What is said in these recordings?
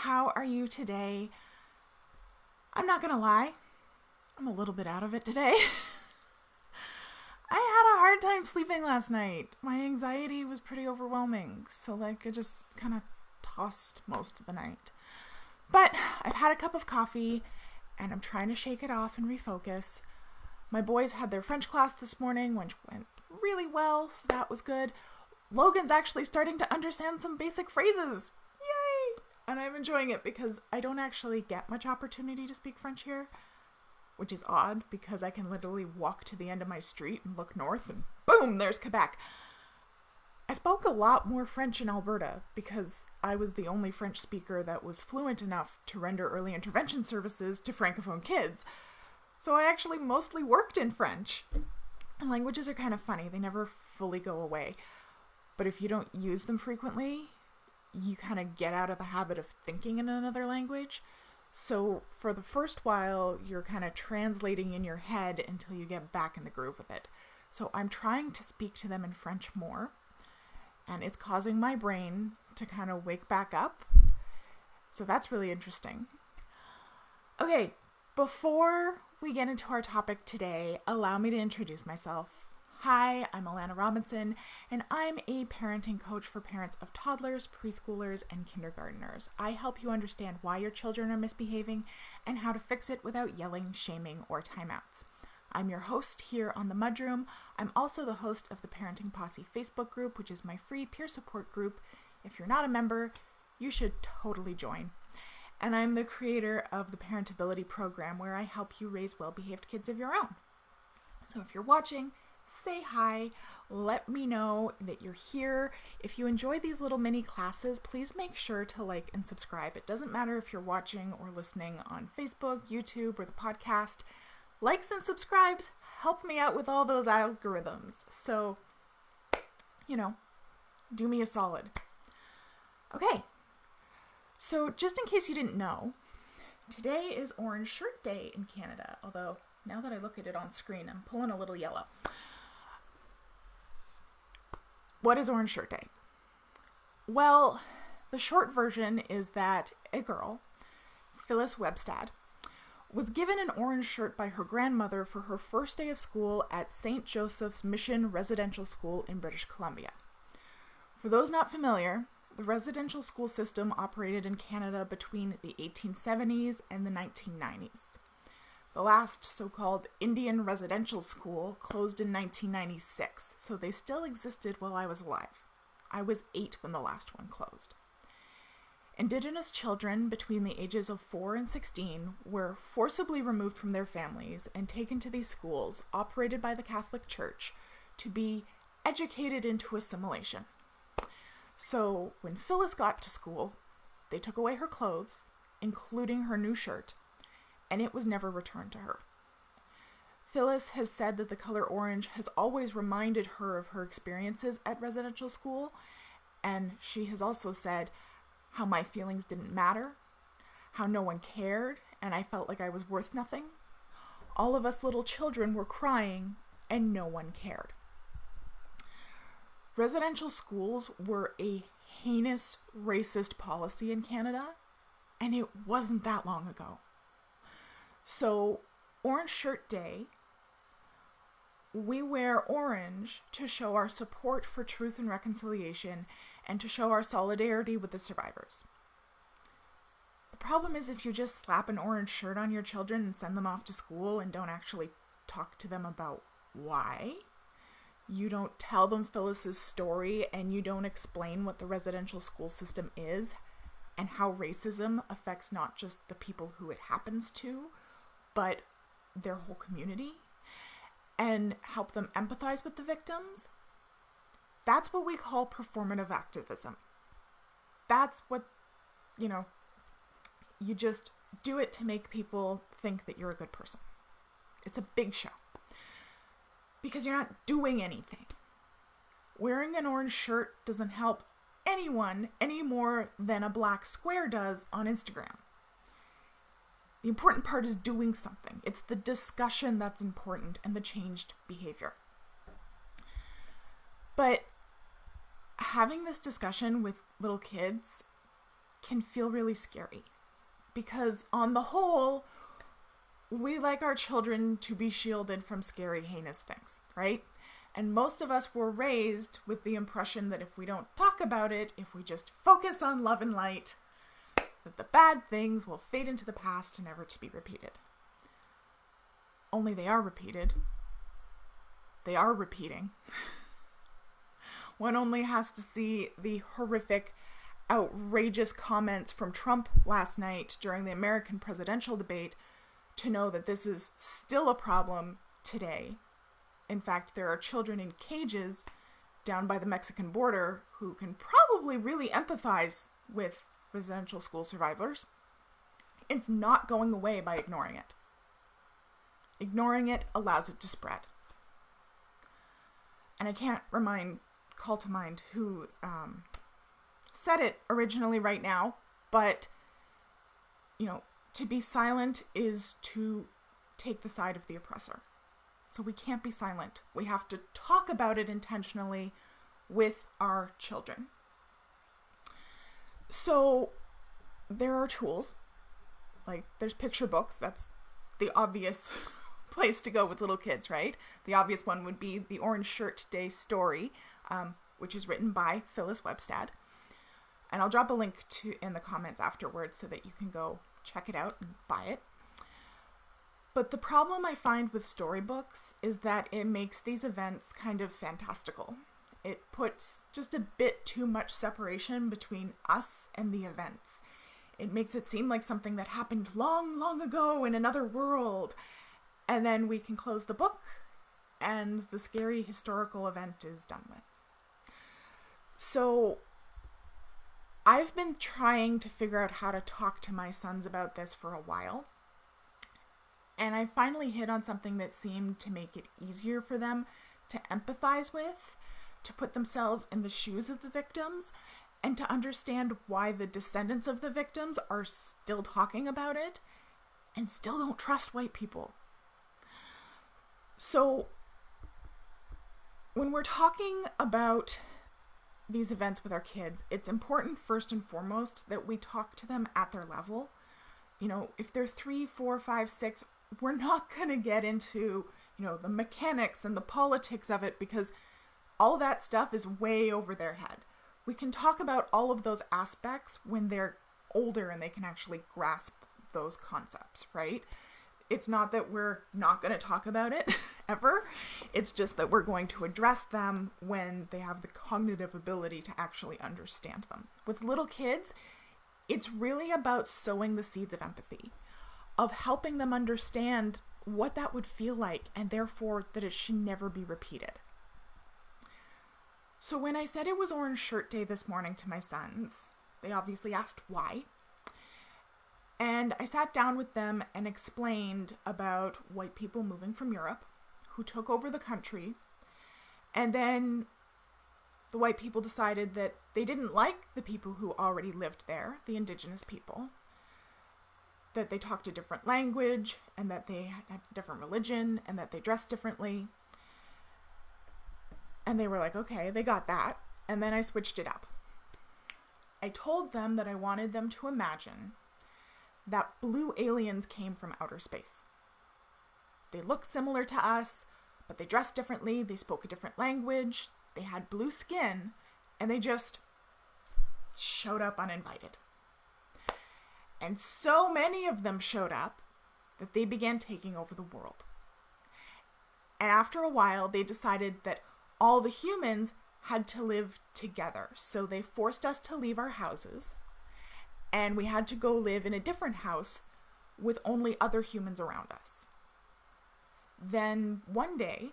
How are you today? I'm not gonna lie, I'm a little bit out of it today. I had a hard time sleeping last night. My anxiety was pretty overwhelming, so I just kind of tossed most of the night. But I've had a cup of coffee and I'm trying to shake it off and refocus. My boys had their French class this morning, which went really well, so that was good. Logan's actually starting to understand some basic phrases. Yay! And I'm enjoying it because I don't actually get much opportunity to speak French here, which is odd because I can literally walk to the end of my street and look north and boom, there's Quebec. I spoke a lot more French in Alberta because I was the only French speaker that was fluent enough to render early intervention services to Francophone kids. So I actually mostly worked in French. And languages are kind of funny. They never fully go away. But if you don't use them frequently, you kind of get out of the habit of thinking in another language. So for the first while, you're kind of translating in your head until you get back in the groove with it. So I'm trying to speak to them in French more. And it's causing my brain to kind of wake back up. So that's really interesting. Okay, before we get into our topic today, allow me to introduce myself. Hi, I'm Allana Robinson, and I'm a parenting coach for parents of toddlers, preschoolers, and kindergartners. I help you understand why your children are misbehaving and how to fix it without yelling, shaming, or timeouts. I'm your host here on the MudRoom. I'm also the host of the Parenting Posse Facebook group, which is my free peer support group. If you're not a member, you should totally join. And I'm the creator of the Parentability program, where I help you raise well-behaved kids of your own. So if you're watching, say hi, let me know that you're here. If you enjoy these little mini classes, please make sure to like and subscribe. It doesn't matter if you're watching or listening on Facebook, YouTube, or the podcast. Likes and subscribes help me out with all those algorithms. So, do me a solid. Okay. So just in case you didn't know, today is Orange Shirt Day in Canada. Although now that I look at it on screen, I'm pulling a little yellow. What is Orange Shirt Day? Well, the short version is that a girl, Phyllis Webstad, was given an orange shirt by her grandmother for her first day of school at St. Joseph's Mission Residential School in British Columbia. For those not familiar, the residential school system operated in Canada between the 1870s and the 1990s. The last so-called Indian residential school closed in 1996, so they still existed while I was alive. I was 8 when the last one closed. Indigenous children between the ages of 4 and 16 were forcibly removed from their families and taken to these schools operated by the Catholic Church to be educated into assimilation. So when Phyllis got to school, they took away her clothes, including her new shirt, and it was never returned to her. Phyllis has said that the color orange has always reminded her of her experiences at residential school, and she has also said how my feelings didn't matter, how no one cared, and I felt like I was worth nothing. All of us little children were crying, and no one cared. Residential schools were a heinous racist policy in Canada, and it wasn't that long ago. So, Orange Shirt Day, we wear orange to show our support for truth and reconciliation and to show our solidarity with the survivors. The problem is if you just slap an orange shirt on your children and send them off to school and don't actually talk to them about why, you don't tell them Phyllis's story, and you don't explain what the residential school system is and how racism affects not just the people who it happens to, but their whole community, and help them empathize with the victims. That's what we call performative activism. That's what, you just do it to make people think that you're a good person. It's a big show. Because you're not doing anything. Wearing an orange shirt doesn't help anyone any more than a black square does on Instagram. The important part is doing something. It's the discussion that's important and the changed behavior. But having this discussion with little kids can feel really scary because on the whole, we like our children to be shielded from scary, heinous things, right? And most of us were raised with the impression that if we don't talk about it, if we just focus on love and light, that the bad things will fade into the past, never to be repeated. Only they are repeated. They are repeating. One only has to see the horrific, outrageous comments from Trump last night during the American presidential debate to know that this is still a problem today. In fact, there are children in cages down by the Mexican border who can probably really empathize with residential school survivors. It's not going away by ignoring it. Ignoring it allows it to spread. And I can't call to mind who said it originally right now, but, to be silent is to take the side of the oppressor. So we can't be silent. We have to talk about it intentionally with our children. So there are tools, like there's picture books. That's the obvious place to go with little kids, right? The obvious one would be the Orange Shirt Day story, which is written by Phyllis Webstad. And I'll drop a link in the comments afterwards so that you can go check it out and buy it. But the problem I find with storybooks is that it makes these events kind of fantastical. It puts just a bit too much separation between us and the events. It makes it seem like something that happened long, long ago in another world. And then we can close the book and the scary historical event is done with. So I've been trying to figure out how to talk to my sons about this for a while. And I finally hit on something that seemed to make it easier for them to empathize with, to put themselves in the shoes of the victims, and to understand why the descendants of the victims are still talking about it and still don't trust white people. So when we're talking about these events with our kids, it's important first and foremost that we talk to them at their level. If they're 3, 4, 5, 6, we're not going to get into, the mechanics and the politics of it because all that stuff is way over their head. We can talk about all of those aspects when they're older and they can actually grasp those concepts, right? It's not that we're not going to talk about it ever. It's just that we're going to address them when they have the cognitive ability to actually understand them. With little kids, it's really about sowing the seeds of empathy, of helping them understand what that would feel like and therefore that it should never be repeated. So when I said it was Orange Shirt Day this morning to my sons, they obviously asked why. And I sat down with them and explained about white people moving from Europe who took over the country. And then the white people decided that they didn't like the people who already lived there, the indigenous people, that they talked a different language and that they had a different religion and that they dressed differently. And they were like, okay, they got that. And then I switched it up. I told them that I wanted them to imagine that blue aliens came from outer space. They looked similar to us, but they dressed differently, they spoke a different language, they had blue skin, and they just showed up uninvited. And so many of them showed up that they began taking over the world. And after a while, they decided that all the humans had to live together. So they forced us to leave our houses, and we had to go live in a different house with only other humans around us. Then one day,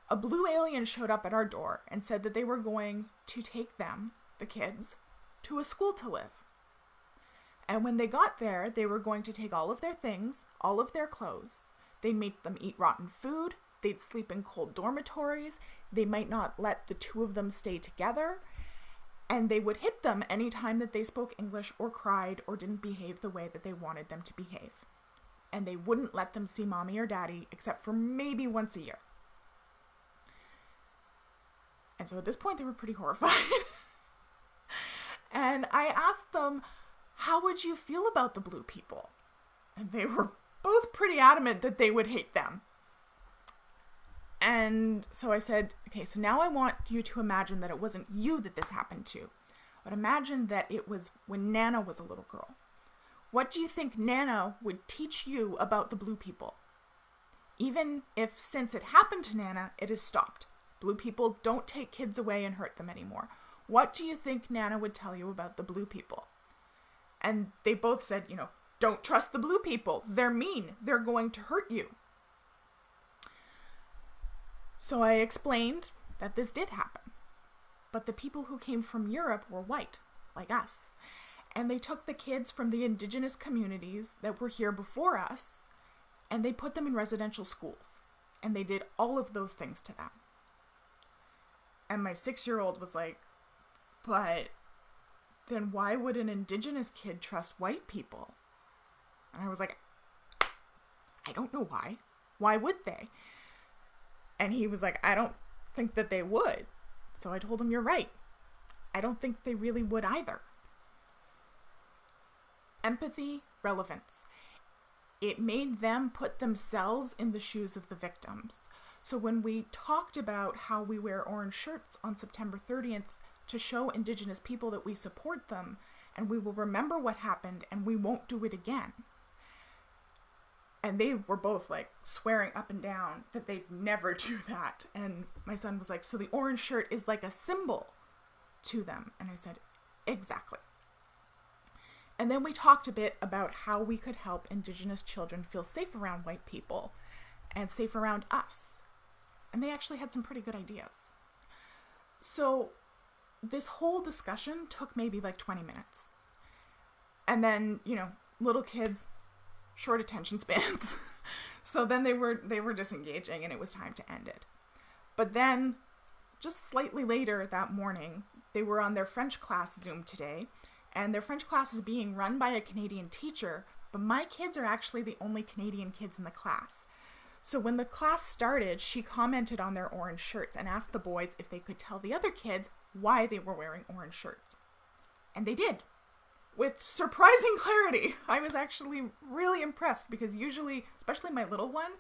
a blue alien showed up at our door and said that they were going to take them, the kids, to a school to live. And when they got there, they were going to take all of their things, all of their clothes. They'd make them eat rotten food. They'd sleep in cold dormitories. They might not let the two of them stay together. And they would hit them anytime that they spoke English or cried or didn't behave the way that they wanted them to behave. And they wouldn't let them see mommy or daddy except for maybe once a year. And so at this point, they were pretty horrified. And And I asked them, how would you feel about the blue people? And they were both pretty adamant that they would hate them. And so I said, okay, so now I want you to imagine that it wasn't you that this happened to, but imagine that it was when Nana was a little girl. What do you think Nana would teach you about the blue people? Even if since it happened to Nana, it has stopped. Blue people don't take kids away and hurt them anymore. What do you think Nana would tell you about the blue people? And they both said, don't trust the blue people. They're mean. They're going to hurt you. So I explained that this did happen. But the people who came from Europe were white, like us. And they took the kids from the indigenous communities that were here before us, and they put them in residential schools. And they did all of those things to them. And my 6-year-old was like, but then why would an indigenous kid trust white people? And I was like, I don't know why. Why would they? And he was like, I don't think that they would. So I told him, you're right. I don't think they really would either. Empathy, relevance. It made them put themselves in the shoes of the victims. So when we talked about how we wear orange shirts on September 30th to show Indigenous people that we support them and we will remember what happened and we won't do it again. And they were both like swearing up and down that they'd never do that. And my son was like, so the orange shirt is like a symbol to them. And I said, exactly. And then we talked a bit about how we could help Indigenous children feel safe around white people and safe around us. And they actually had some pretty good ideas. So this whole discussion took maybe like 20 minutes. And then, little kids, short attention spans. So then they were disengaging and it was time to end it. But then just slightly later that morning, they were on their French class Zoom today, and their French class is being run by a Canadian teacher, but my kids are actually the only Canadian kids in the class. So when the class started, she commented on their orange shirts and asked the boys if they could tell the other kids why they were wearing orange shirts. And they did. With surprising clarity. I was actually really impressed because usually, especially my little one,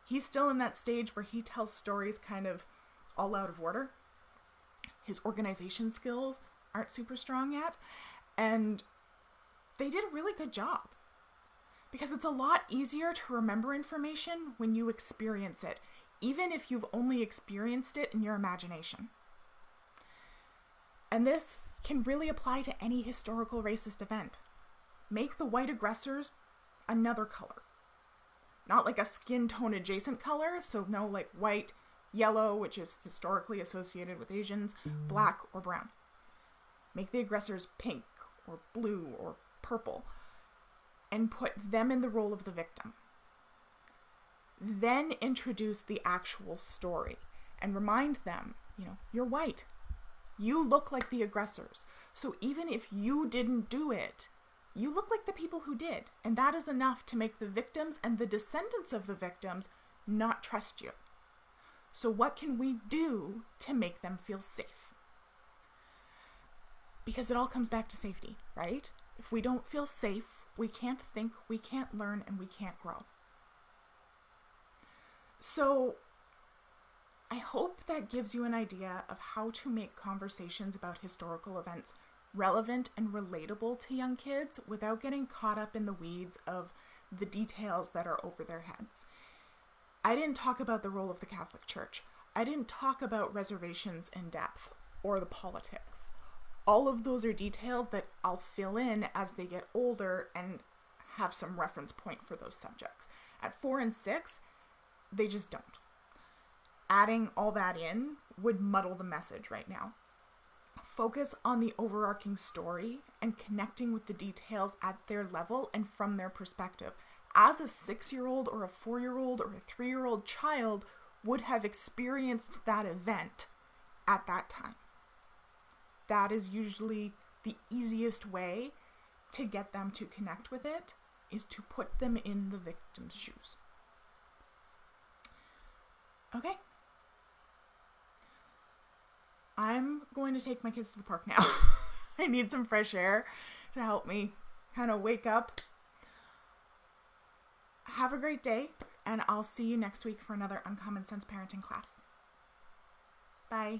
he's still in that stage where he tells stories kind of all out of order. His organization skills aren't super strong yet. And they did a really good job. Because it's a lot easier to remember information when you experience it, even if you've only experienced it in your imagination. And this can really apply to any historical racist event. Make the white aggressors another color. Not like a skin tone adjacent color, so no like white, yellow, which is historically associated with Asians, black or brown. Make the aggressors pink or blue or purple and put them in the role of the victim. Then introduce the actual story and remind them, you're white. You look like the aggressors. So even if you didn't do it, you look like the people who did. And that is enough to make the victims and the descendants of the victims not trust you. So what can we do to make them feel safe? Because it all comes back to safety, right? If we don't feel safe, we can't think, we can't learn, and we can't grow. So I hope that gives you an idea of how to make conversations about historical events relevant and relatable to young kids without getting caught up in the weeds of the details that are over their heads. I didn't talk about the role of the Catholic Church. I didn't talk about reservations in depth or the politics. All of those are details that I'll fill in as they get older and have some reference point for those subjects. At 4 and 6, they just don't. Adding all that in would muddle the message right now. Focus on the overarching story and connecting with the details at their level and from their perspective, as a 6-year-old or a 4-year-old or a 3-year-old child would have experienced that event at that time. That is usually the easiest way to get them to connect with it, is to put them in the victim's shoes. Okay. I'm going to take my kids to the park now. I need some fresh air to help me kind of wake up. Have a great day, and I'll see you next week for another Uncommon Sense Parenting class. Bye.